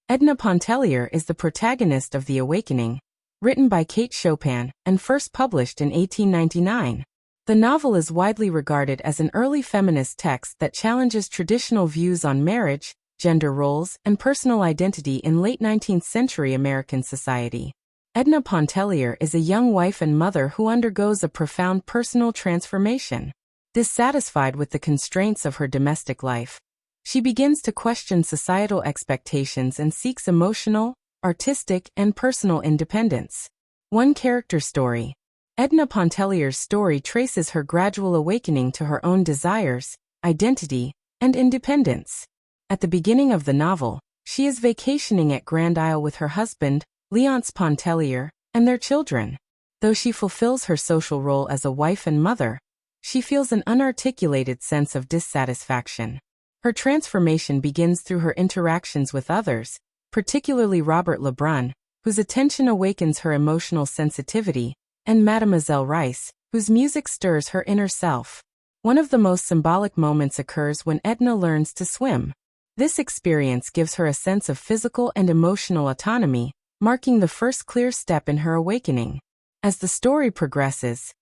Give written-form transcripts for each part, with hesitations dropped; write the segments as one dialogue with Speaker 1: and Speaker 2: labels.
Speaker 1: Edna Pontellier is the protagonist of The Awakening, written by Kate Chopin and first published in 1899. The novel is widely regarded as an early feminist text that challenges traditional views on marriage, gender roles, and personal identity in late 19th century American society. Edna Pontellier is a young wife and mother who undergoes a profound personal transformation. Dissatisfied with the constraints of her domestic life, she begins to question societal expectations and seeks emotional, artistic, and personal independence. One character story. Edna Pontellier's story traces her gradual awakening to her own desires, identity, and independence. At the beginning of the novel, she is vacationing at Grand Isle with her husband, Léonce Pontellier, and their children. Though she fulfills her social role as a wife and mother, she feels an unarticulated sense of dissatisfaction. Her transformation begins through her interactions with others, particularly Robert Lebrun, whose attention awakens her emotional sensitivity, and Mademoiselle Rice, whose music stirs her inner self. One of the most symbolic moments occurs when Edna learns to swim. This experience gives her a sense of physical and emotional autonomy, marking the first clear step in her awakening. As the story progresses,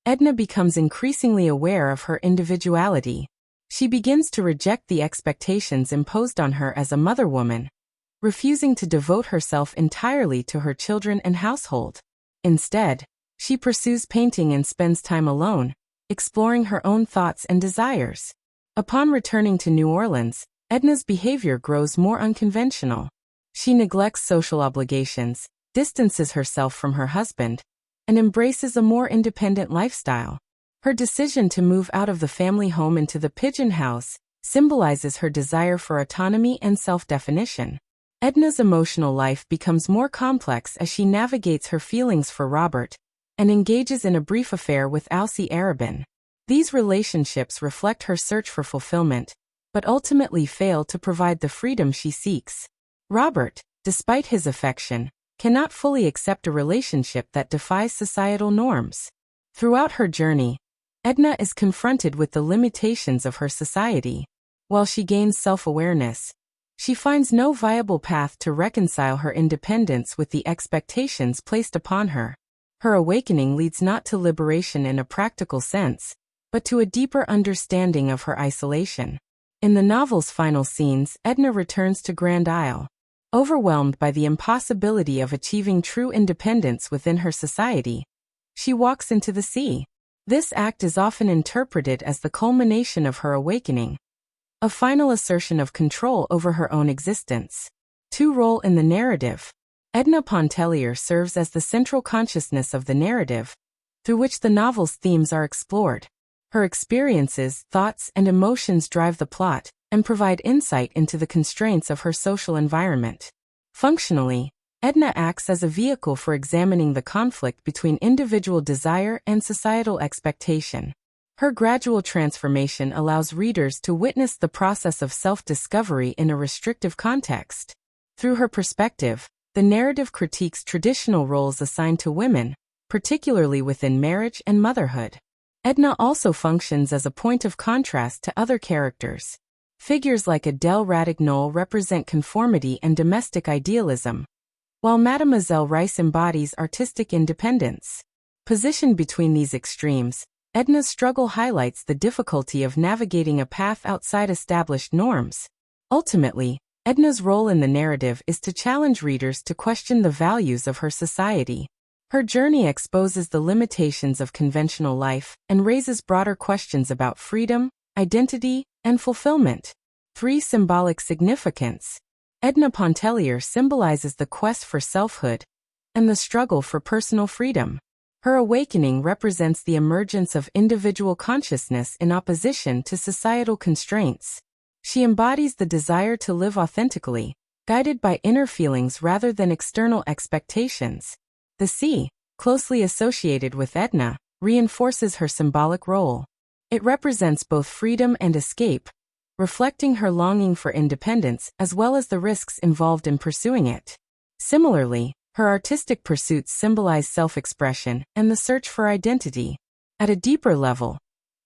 Speaker 1: Edna becomes increasingly aware of her individuality. She begins to reject the expectations imposed on her as a mother woman, refusing to devote herself entirely to her children and household. Instead, she pursues painting and spends time alone, exploring her own thoughts and desires. Upon returning to New Orleans, Edna's behavior grows more unconventional. She neglects social obligations, distances herself from her husband, and embraces a more independent lifestyle. Her decision to move out of the family home into the pigeon house symbolizes her desire for autonomy and self-definition. Edna's emotional life becomes more complex as she navigates her feelings for Robert and engages in a brief affair with Alcée Arobin. These relationships reflect her search for fulfillment, but ultimately fail to provide the freedom she seeks. Robert, despite his affection, cannot fully accept a relationship that defies societal norms. Throughout her journey, Edna is confronted with the limitations of her society. While she gains self-awareness, she finds no viable path to reconcile her independence with the expectations placed upon her. Her awakening leads not to liberation in a practical sense, but to a deeper understanding of her isolation. In the novel's final scenes, Edna returns to Grand Isle. Overwhelmed by the impossibility of achieving true independence within her society, she walks into the sea. This act is often interpreted as the culmination of her awakening, a final assertion of control over her own existence. Role in the narrative. Edna Pontellier serves as the central consciousness of the narrative, through which the novel's themes are explored. Her experiences, thoughts, and emotions drive the plot and provide insight into the constraints of her social environment. Functionally, Edna acts as a vehicle for examining the conflict between individual desire and societal expectation. Her gradual transformation allows readers to witness the process of self-discovery in a restrictive context. Through her perspective, the narrative critiques traditional roles assigned to women, particularly within marriage and motherhood. Edna also functions as a point of contrast to other characters. Figures like Adele Ratignolle represent conformity and domestic idealism, while Mademoiselle Rice embodies artistic independence. Positioned between these extremes, Edna's struggle highlights the difficulty of navigating a path outside established norms. Ultimately, Edna's role in the narrative is to challenge readers to question the values of her society. Her journey exposes the limitations of conventional life and raises broader questions about freedom, identity, and fulfillment. Symbolic significance. Edna Pontellier symbolizes the quest for selfhood and the struggle for personal freedom. Her awakening represents the emergence of individual consciousness in opposition to societal constraints. She embodies the desire to live authentically, guided by inner feelings rather than external expectations. The sea, closely associated with Edna, reinforces her symbolic role. It represents both freedom and escape, reflecting her longing for independence as well as the risks involved in pursuing it. Similarly, her artistic pursuits symbolize self-expression and the search for identity. At a deeper level,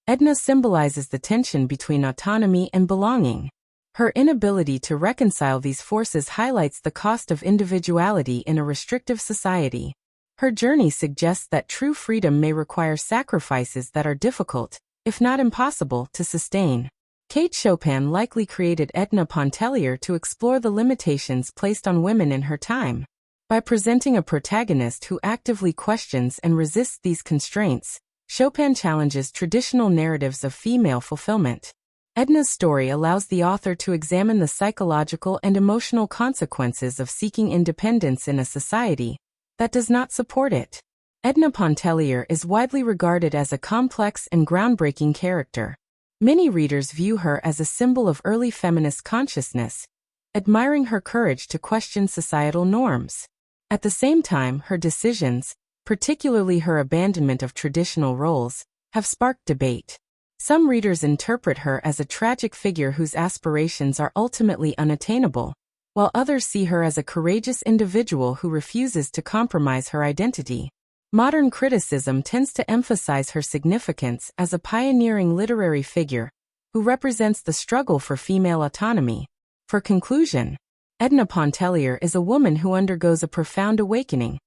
Speaker 1: Edna symbolizes the tension between autonomy and belonging. Her inability to reconcile these forces highlights the cost of individuality in a restrictive society. Her journey suggests that true freedom may require sacrifices that are difficult, if not impossible, to sustain. Kate Chopin likely created Edna Pontellier to explore the limitations placed on women in her time. By presenting a protagonist who actively questions and resists these constraints, Chopin challenges traditional narratives of female fulfillment. Edna's story allows the author to examine the psychological and emotional consequences of seeking independence in a society that does not support it. Edna Pontellier is widely regarded as a complex and groundbreaking character. Many readers view her as a symbol of early feminist consciousness, admiring her courage to question societal norms. At the same time, her decisions, particularly her abandonment of traditional roles, have sparked debate. Some readers interpret her as a tragic figure whose aspirations are ultimately unattainable, while others see her as a courageous individual who refuses to compromise her identity. Modern criticism tends to emphasize her significance as a pioneering literary figure who represents the struggle for female autonomy. For conclusion, Edna Pontellier is a woman who undergoes a profound awakening,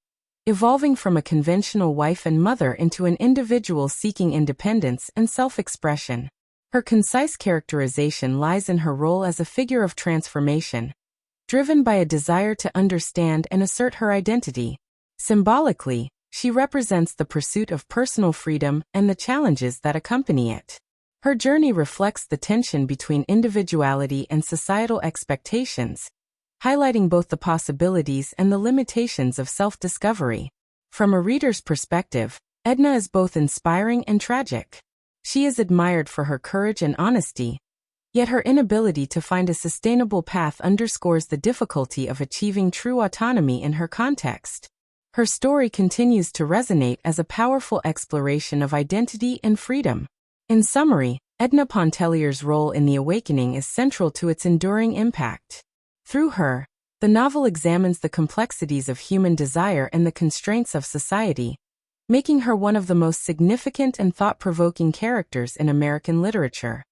Speaker 1: evolving from a conventional wife and mother into an individual seeking independence and self-expression. Her concise characterization lies in her role as a figure of transformation, driven by a desire to understand and assert her identity. Symbolically, she represents the pursuit of personal freedom and the challenges that accompany it. Her journey reflects the tension between individuality and societal expectations, highlighting both the possibilities and the limitations of self-discovery. From a reader's perspective, Edna is both inspiring and tragic. She is admired for her courage and honesty, yet her inability to find a sustainable path underscores the difficulty of achieving true autonomy in her context. Her story continues to resonate as a powerful exploration of identity and freedom. In summary, Edna Pontellier's role in the awakening is central to its enduring impact. Through her, the novel examines the complexities of human desire and the constraints of society, making her one of the most significant and thought-provoking characters in American literature.